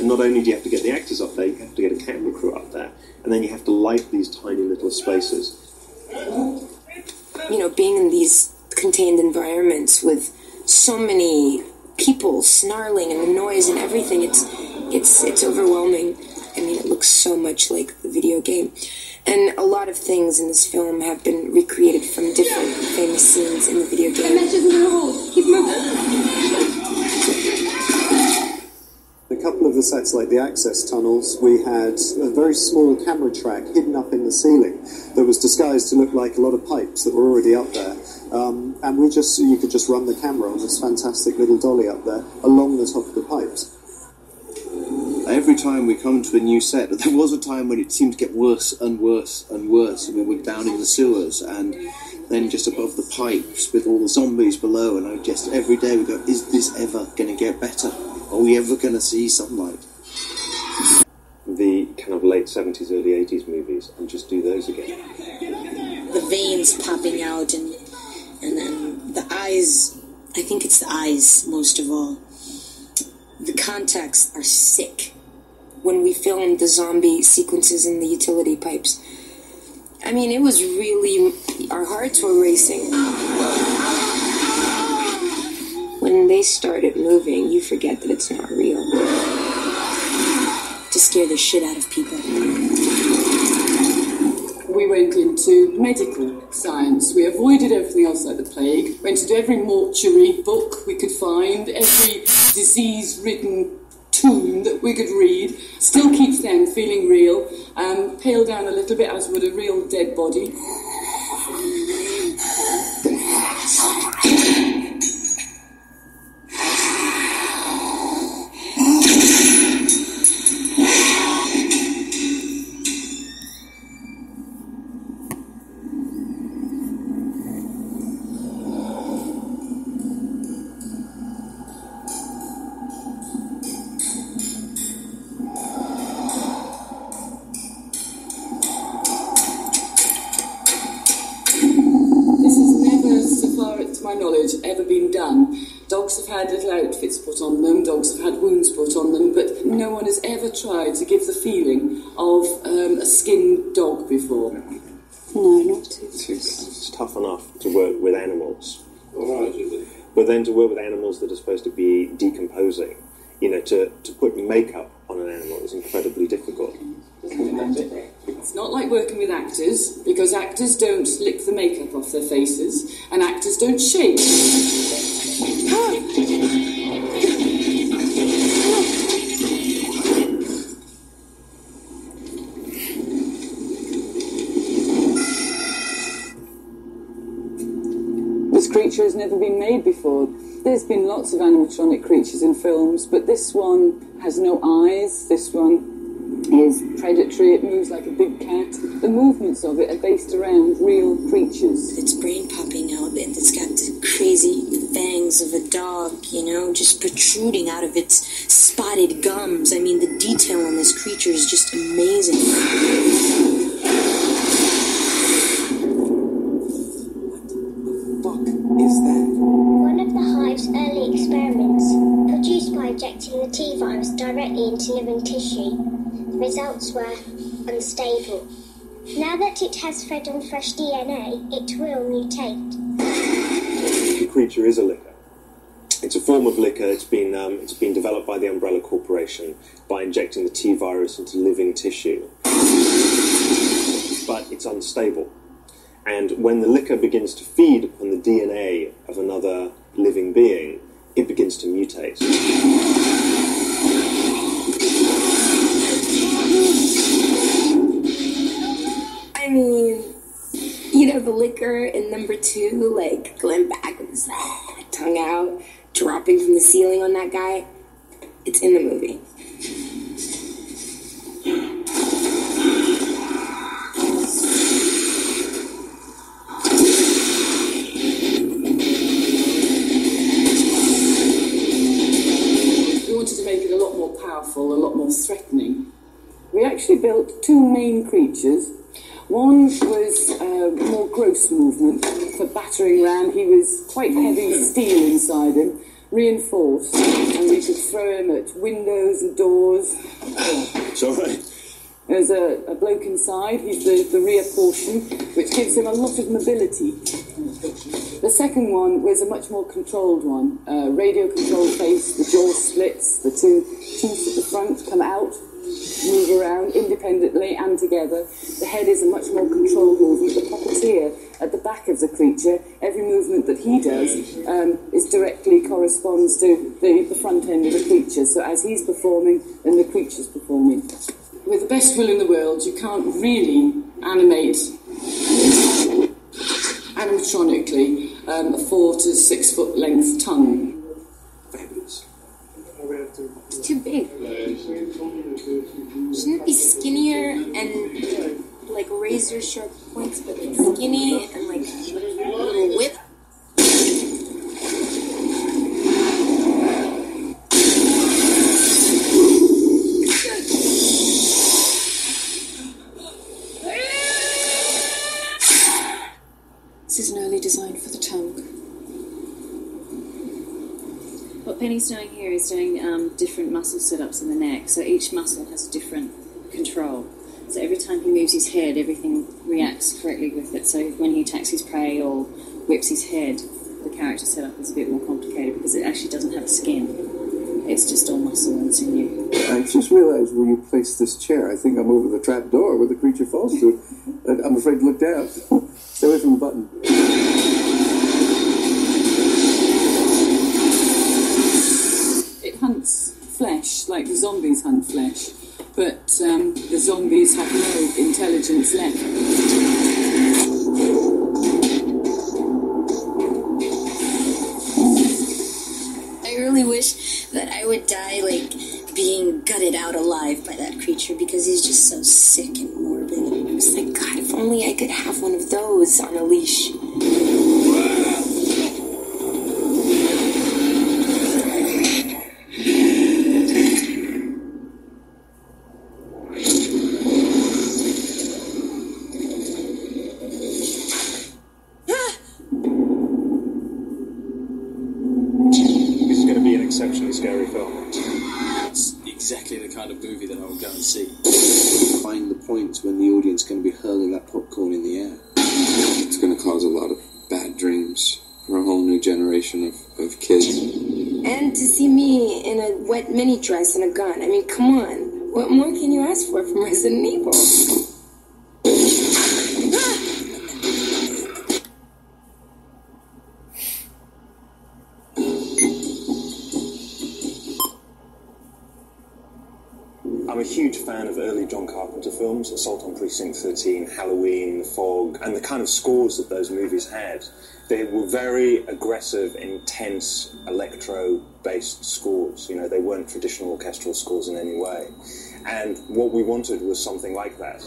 Not only do you have to get the actors up there, you have to get a camera crew up there, and then you have to light these tiny little spaces. You know, being in these contained environments with so many people snarling and the noise and everything, it's overwhelming. I mean, it looks so much like the video game. And a lot of things in this film have been recreated from different famous scenes in the video game. Keep moving. A couple of the sets, like the access tunnels, we had a very small camera track hidden up in the ceiling that was disguised to look like a lot of pipes that were already up there. And you could just run the camera on this fantastic little dolly up there along the top of the pipes. Every time we come to a new set, there was a time when it seemed to get worse and worse and worse. We were down in the sewers and then just above the pipes with all the zombies below, and every day we go, is this ever going to get better? Are we ever going to see sunlight? The kind of late 70s, early 80s movies, and just do those again. The veins popping out and then the eyes, I think it's the eyes most of all. The contacts are sick. When we filmed the zombie sequences in the utility pipes, I mean, it was really, our hearts were racing. When they started moving, you forget that it's not real. To scare the shit out of people. We went into medical science. We avoided everything else like the plague. Went into every mortuary book we could find, every disease-ridden tomb that we could read. Still keeps them feeling real. Pale down a little bit, as would a real dead body. Ever been done. Dogs have had little outfits put on them, dogs have had wounds put on them, but no one has ever tried to give the feeling of a skinned dog before. No, not too. It's tough enough to work with animals, but then to work with animals that are supposed to be decomposing, to put makeup on an animal is incredibly difficult. It's not like working with actors, because actors don't lick the makeup off their faces, and actors don't shave. This creature has never been made before. There's been lots of animatronic creatures in films, but this one has no eyes. This one is predatory, it moves like a big cat. The movements of it are based around real creatures. Its brain popping out, it's got the crazy fangs of a dog, just protruding out of its spotted gums. I mean, the detail on this creature is just amazing. What the fuck is that? One of the hive's early experiments, produced by injecting the T-virus directly into living tissue. The results were unstable. Now that it has fed on fresh DNA, it will mutate. The creature is a licker. It's a form of licker. It's been developed by the Umbrella Corporation by injecting the T-virus into living tissue. But it's unstable. And when the licker begins to feed upon the DNA of another living being, it begins to mutate. I mean, the liquor in number 2, like Glenn Beck with his tongue out, dropping from the ceiling on that guy. It's in the movie. We wanted to make it a lot more powerful, a lot more threatening. We actually built 2 main creatures. One was more gross movement for battering ram. He was quite heavy steel inside him. reinforced, and we could throw him at windows and doors. It's all right. There's a bloke inside, he's the rear portion, which gives him a lot of mobility. The second one was a much more controlled one. Radio-controlled face, the jaw splits, the two teeth at the front come out, move around independently and together. The head is a much more controlled movement. The puppeteer at the back of the creature, every movement that he does is directly corresponds to the front end of the creature. So as he's performing, then the creature's performing. With the best will in the world, you can't really animate animatronically a 4 to 6 foot length tongue. Fabulous. It's too big. Shouldn't it be skinnier and like razor sharp points, but like skinny and like a little whip? This is an early design for the tongue. What Penny's doing here is doing different muscle setups in the neck, so each muscle has a different control. So every time he moves his head, everything reacts correctly with it. So when he attacks his prey or whips his head, the character setup is a bit more complicated because it actually doesn't have skin. It's just all muscle and sinew. I just realized where you placed this chair. I think I'm over the trap door where the creature falls to. I'm afraid to look down. Stay away from the button. It hunts flesh like the zombies hunt flesh, but the zombies have no intelligence left. I really wish that I would die, like, being gutted out alive by that creature, because he's just so sick and morbid. I was like, God, if only I could have one of those on a leash. This is going to be an exceptionally scary film. It's exactly the kind of movie that I would go and see. Find the points when the audience is going to be hurling that popcorn in the air. It's going to cause a lot of bad dreams for a whole new generation of kids. And to see me in a wet mini dress and a gun. I mean, come on. What more can you ask for from Resident Evil? I'm a huge fan of early John Carpenter films, Assault on Precinct 13, Halloween, The Fog, and the kind of scores that those movies had. They were very aggressive, intense, electro-based scores. You know, they weren't traditional orchestral scores in any way. And what we wanted was something like that.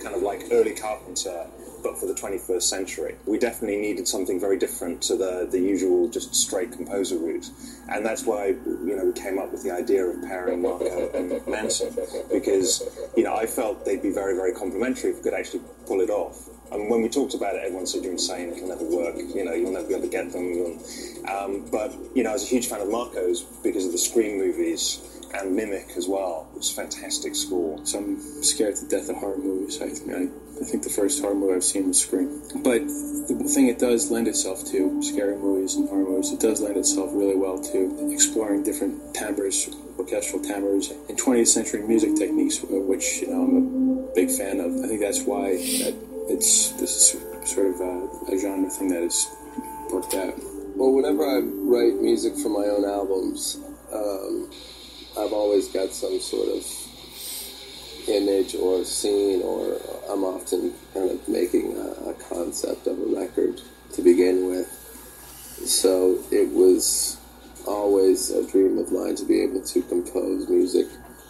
Kind of like early Carpenter, but for the 21st century. We definitely needed something very different to the usual just straight composer route. And that's why, you know, we came up with the idea of pairing Marco and Manson, because, you know, I felt they'd be very, very complementary if we could actually pull it off. And when we talked about it, everyone said, you're insane, it'll never work, you know, you'll never be able to get them. But, you know, I was a huge fan of Marco's because of the Scream movies, and Mimic as well. It was a fantastic score. So I'm scared to death of horror movies. I think the first horror movie I've seen was Scream. But the thing it does lend itself to, scary movies and horror movies, it does lend itself really well to exploring different timbres, orchestral timbres, and 20th century music techniques, which, you know, I'm a big fan of. I think that's why this is sort of a genre thing that has worked out. Well, whenever I write music for my own albums, I've always got some sort of image or scene, or I'm often kind of making a concept of a record to begin with. So it was always a dream of mine to be able to compose music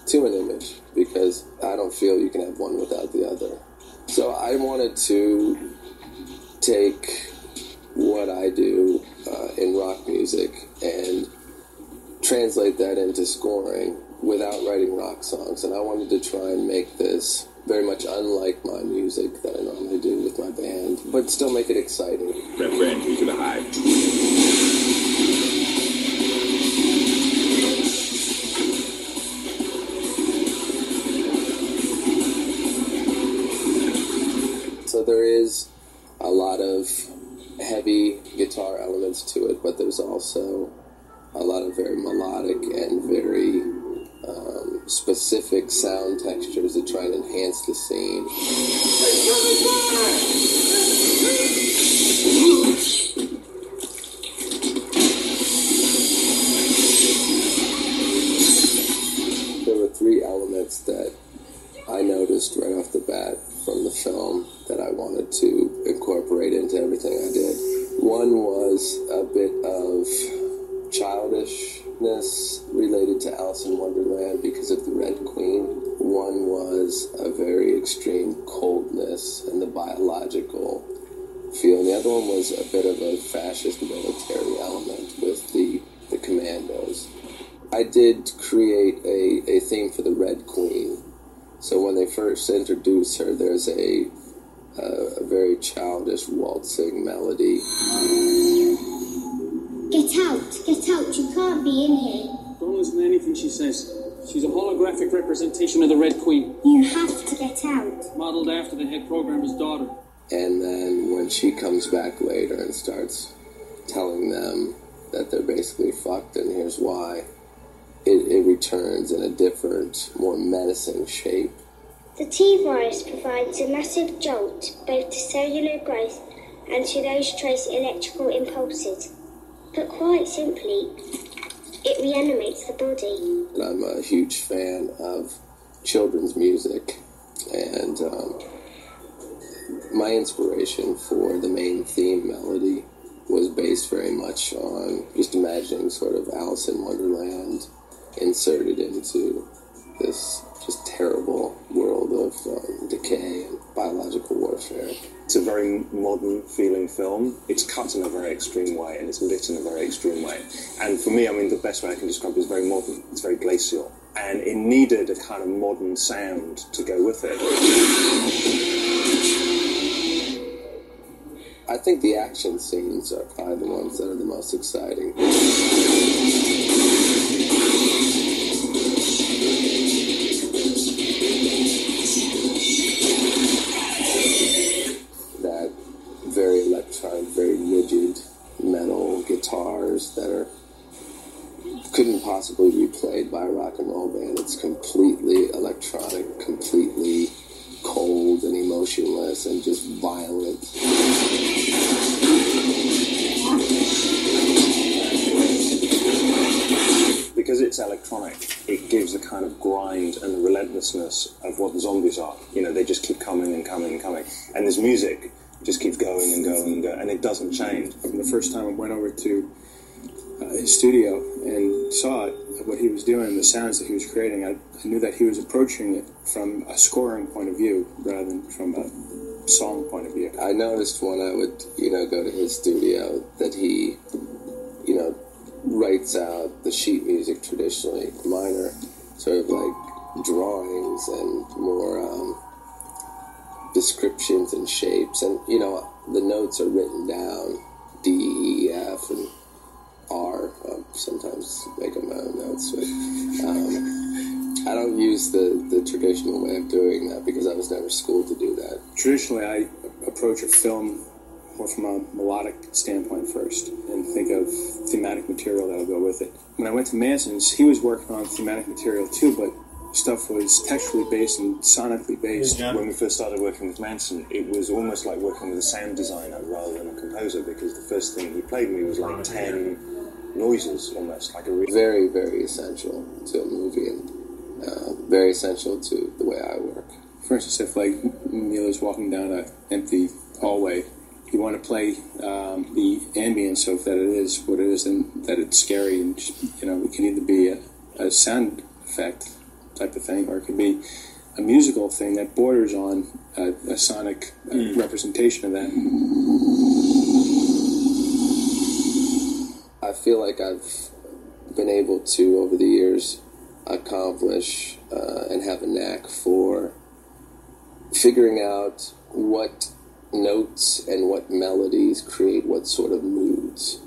to an image, because I don't feel you can have one without the other. So I wanted to take what I do in rock music and translate that into scoring without writing rock songs. And I wanted to try and make this very much unlike my music that I normally do with my band, but still make it exciting. Red to the hive. So there is a lot of heavy guitar elements to it, but there's also a lot of very melodic and very specific sound textures that try and enhance the scene. There were 3 elements that I noticed right off the bat from the film that I wanted to incorporate into everything I did. One was a bit of childishness related to Alice in Wonderland because of the Red Queen. One was a very extreme coldness and the biological feel. And the other one was a bit of a fascist military element with the commandos. I did create a theme for the Red Queen. So when they first introduce her, there's a very childish waltzing melody. Get out, you can't be in here. Don't listen to anything she says. She's a holographic representation of the Red Queen. You have to get out. Modeled after the head programmer's daughter. And then when she comes back later and starts telling them that they're basically fucked and here's why, it returns in a different, more menacing shape. The T-virus provides a massive jolt both to cellular growth and to those trace electrical impulses. But quite simply, it reanimates the body. And I'm a huge fan of children's music, and my inspiration for the main theme melody was based very much on just imagining sort of Alice in Wonderland inserted into this just terrible world of decay and biological warfare. It's a very modern feeling film. It's cut in a very extreme way and it's lit in a very extreme way. And for me, I mean, the best way I can describe it is very modern. It's very glacial. And it needed a kind of modern sound to go with it. I think the action scenes are probably the ones that are the most exciting. That very electronic, very rigid metal guitars that couldn't possibly be played by a rock and roll band. It's completely electronic, completely cold and emotionless and just violent. Because it's electronic, it gives the kind of grind and the relentlessness of what the zombies are. You know, they just keep coming and coming and coming. And this music just keeps going and going and going, and it doesn't change. From the first time I went over to his studio and saw it, what he was doing, the sounds that he was creating, I knew that he was approaching it from a scoring point of view rather than from a song point of view. I noticed when I would, go to his studio that he, writes out the sheet music traditionally. Mine are sort of like drawings and more descriptions and shapes. And, the notes are written down, D, E, F, and R. Sometimes make up my own notes. But, I don't use the traditional way of doing that because I was never schooled to do that. Traditionally, I approach a film more from a melodic standpoint first and think of thematic material that will go with it. When I went to Manson's, he was working on thematic material too, but stuff was textually based and sonically based. When we first started working with Manson, it was almost like working with a sound designer rather than a composer, because the first thing he played me was like 10 noises, almost like a very, very essential to a movie and very essential to the way I work. For instance, if like Neil is walking down an empty hallway, you want to play the ambience of that it is what it is and that it's scary, and just, it can either be a sound effect type of thing, or it could be a musical thing that borders on a sonic representation of that. I feel like I've been able to, over the years, accomplish and have a knack for figuring out what notes and what melodies create what sort of moods.